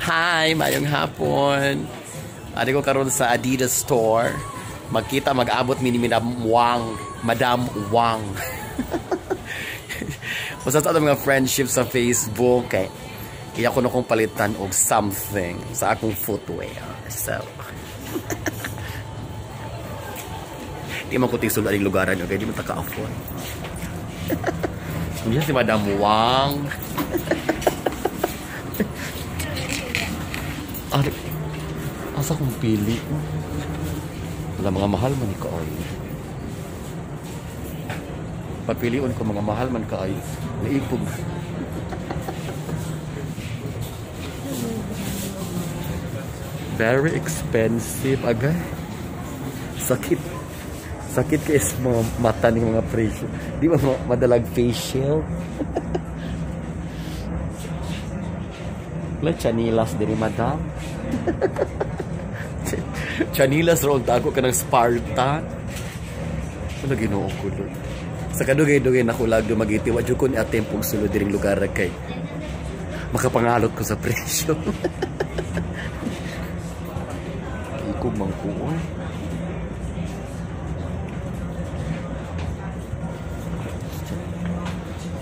Hi, mayong hapon. Adi ko karon sa Adidas store. Magkita mag-abot ni Madam Wang. Madam Wang. Basta sa mga friendship sa Facebook kay iya ko na kong palitan og something sa akong footwear. So di man ko tisul aning lugaran okay, di man ta ka-afford. Hindi si Madam Wang. Asa kong pili? Wala mga mahal man ni kaay. Papiliun ko mga mahal man kaay. Naipog. Very expensive agay. Sakit. Sakit kayo sa mga mata ng mga presyo. Di ba madalag facial? Wala chanilas din ni Madam. Chanilas ron tago ka ng Spartan. Ano ginoo ko doon? Sa kadugay-dugay na kulag dumagiti wa jud ko ni atempong sulod diring lugar kay makapangalot ko sa presyo. Iko mangkuon.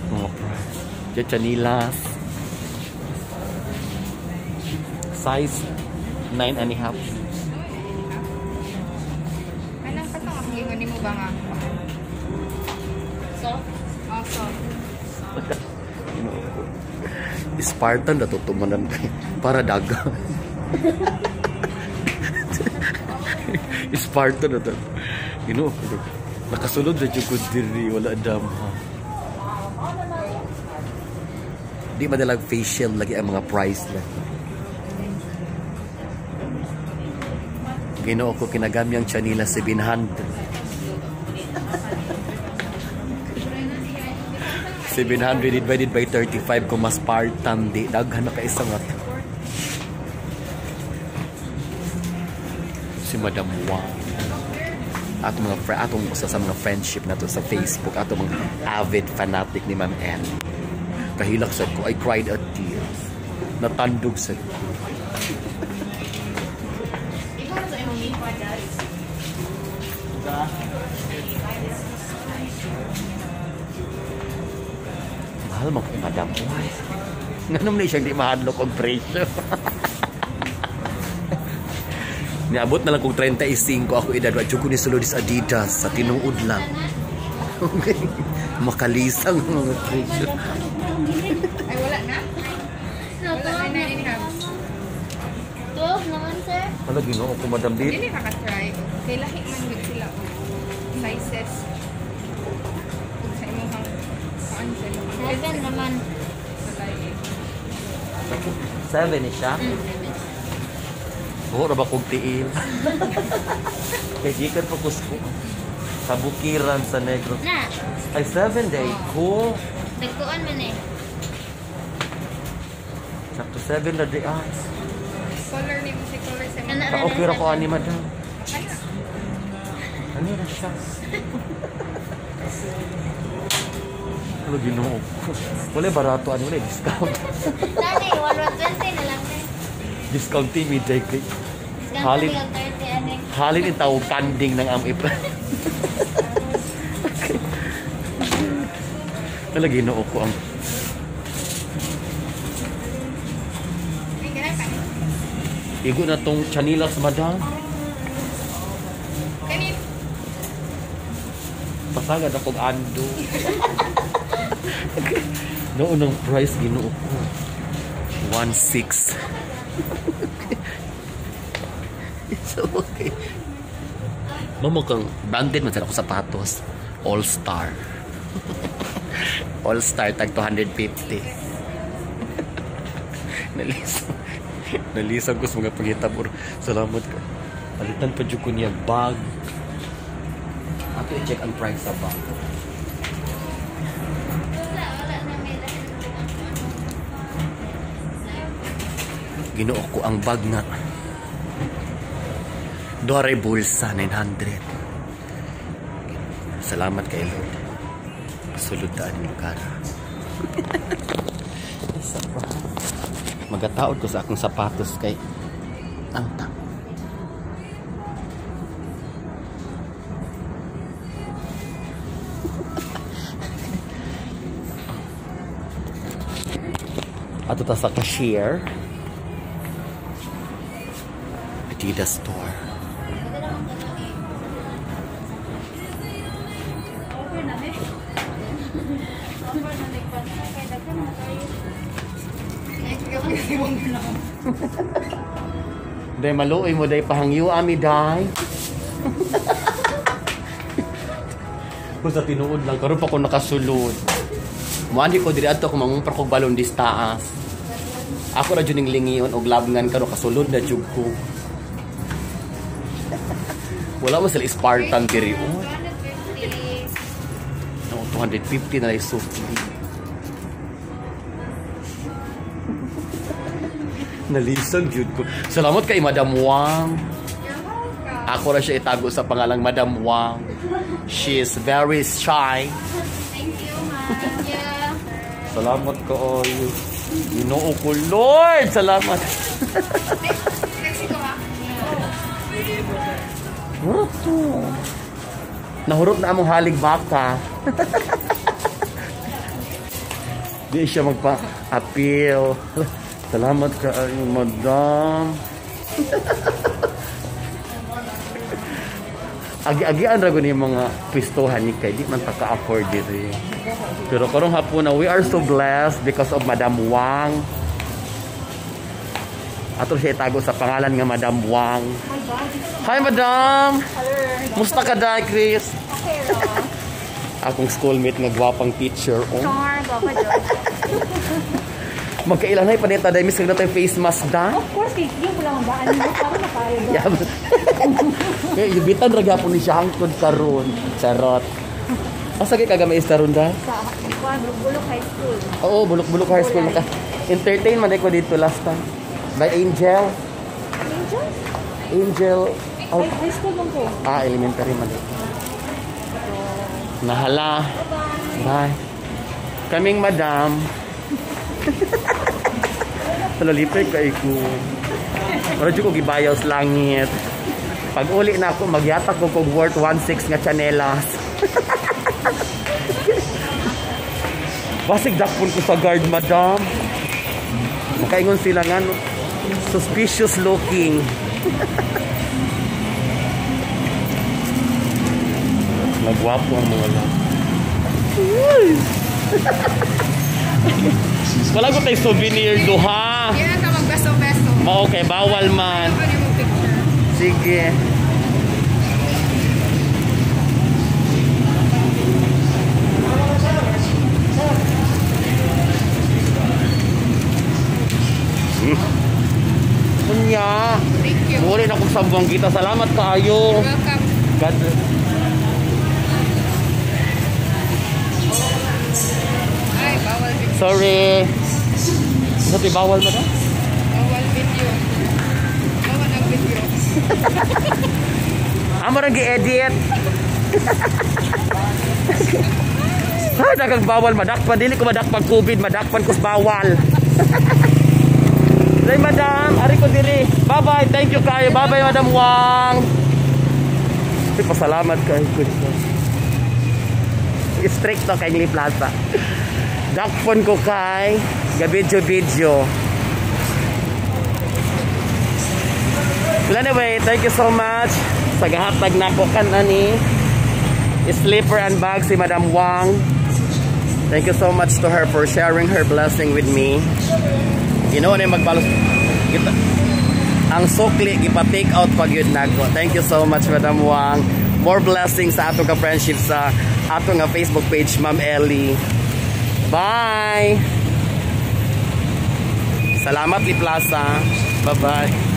Mga price. Diyan chanilas. Size 9 and a half. Anong patong ang ingon mo ba nga? Soft? Oh, soft. Spartan na tutumanan para daga. Spartan na to. Nakasulod na jud diri wala dam. Di madalag facial lagi ang mga price lang. Ginoo ko kinagamyang chanila 700. 700 divided by 35 kung mas Spartan di daghan na ka isang at si Madam Wang atong usa sa mga friendship na to sa Facebook atong mga avid fanatic ni Ma'am L. Kahilak sad ko, I cried a tear. Natandog sad ko. Mahal mo kung Madam Wang. Ganun na siyang di mahadlok ang presyo. Niabot na lang kung 35 ako edad. Wadyo ko ni Sulodis Adidas sa tinuod lang. Okay. Makalisang mga presyo. Ay, wala na? Wala na in half. 12 naman, sir. Ano ginoo ko Madam Dit? Hindi nakatry. Kay lahi man yun sila. Sizes. Sa imong saan sila. 7 naman. 7 eh siya? Oo, na ba kong tiil? Kaya gikan po kusko. Sa Bukiran, sa Negros. Na. Ay, 7 day. Cool. Nagtuan man eh. Sakto 7 na day. Color ni si color 7. Ka-offer ako ani Madam. Kaya. Ano na siya? Ano ginoo? Wala barato. Ano wala discount? Dali, 120 na lang eh. Discount TV day kay. Halit. Halin yung tawag tanding ng amip. Wala ginoo ko ang igo na tong chanilas Madam. Kanin. Pasagad akong ando. Noon ang price ginoo ko. 1.6. It's okay. Mamo kang branded man sa ako sapatos. All Star. All Star tag 250. Nalisang ko sa mga pangitabor. Salamat ka. Palitan pa dyan ko niya bag. Ato i-check ang price sa bag. Ginoo ko ang bag na Dore bulsa 900. Salamat kay Lord. Sulod daan yung lugar. Isa pa. Magataod ko sa akong sapatos kay tangtang. Ato ta sa cashier. Adidas store. Day maluoy mo day pahangyo ami day. Kung sa tinuod lang karon pa ko nakasulod. Muandi ko diri adto ko mangumpra kog balon dis taas. Ako ra jud ning lingiyon og labngan karon kasulod na jud ko. Wala mo sila Spartan diri oh. 250 na lang suki. Nalisang jud ko. Salamat kay Madam Wang. Ako ra siya itago sa pangalang Madam Wang. She is very shy. Thank you, ma'am. Yeah. Salamat ko all. Ginoo ko Lord. Salamat. Mexico ha? Hurot to. Nahurot na among halig baka. Di siya magpa-appeal. Salamat ka, madam. Agi-agian ra gud yung mga pistohan ni kay di man ta ka-afford diri. Pero karong hapon na we are so blessed because of Madam Wang. Ato siya itago sa pangalan nga Madam Wang. Hi Madam. Hello. Musta ka day, Chris? Okay ra. Akong schoolmate nga gwapang teacher. Oh. Char, baka dyan. Magkailan na ipanita dahil miss kag na tayo face mask da. Of course, yung pala ang daan mo para makayo doon. Yeah. Kaya yubitan ra gyapon ni siya hangtod karon. Charot. Asa kay kagamay ron da? Sa Bulok High School. Oo, Bulok-Bulok High School naka. Entertain man ko dito last time. By Angel. Angel? Angel. Oh. High school mo ko. Elementary man dito. Nahala. Bye. Kaming madam. Talalipay kay ko. Pero ko gibayaw sa langit. Pag uli na ako, magyatak ko kog worth 1.6 nga chanelas. Basig dakpon ko sa guard, madam. Makaingon sila nga, no? Suspicious looking. Nagwapo ang mga lang. Wala ko tayo souvenir do, ha? Hindi na ka magbeso-beso. Okay, bawal man. Ano mo picture? Sige. Kunya. Thank you. Muli na kong sambong kita. Salamat kayo. Welcome. God bless. Ay, bawal video. Sorry. Sabi bawal mo na? Bawal video. Bawal ang video. Amo nang gi-edit. Ay, dagang bawal madakpan. Dili ko madakpan COVID. Madakpan ko sa bawal. Day, madam. Ari ko diri. Bye-bye. Thank you kayo. Bye-bye, Madam Wang. Ay, pasalamat kayo. Strict to kay Ngli Plaza. Dakpon ko kay gabidyo-bidyo. Well, anyway, thank you so much sa gahatag na ko kanani slipper and bag si Madam Wang. Thank you so much to her for sharing her blessing with me. You know, ano yung magbalos ang sukli ipa-take out pag yun nako. Thank you so much, Madam Wang. More blessings sa ato ka friendship sa ato nga Facebook page, Ma'am Ellie. Bye! Salamat, Li Plaza. Bye-bye.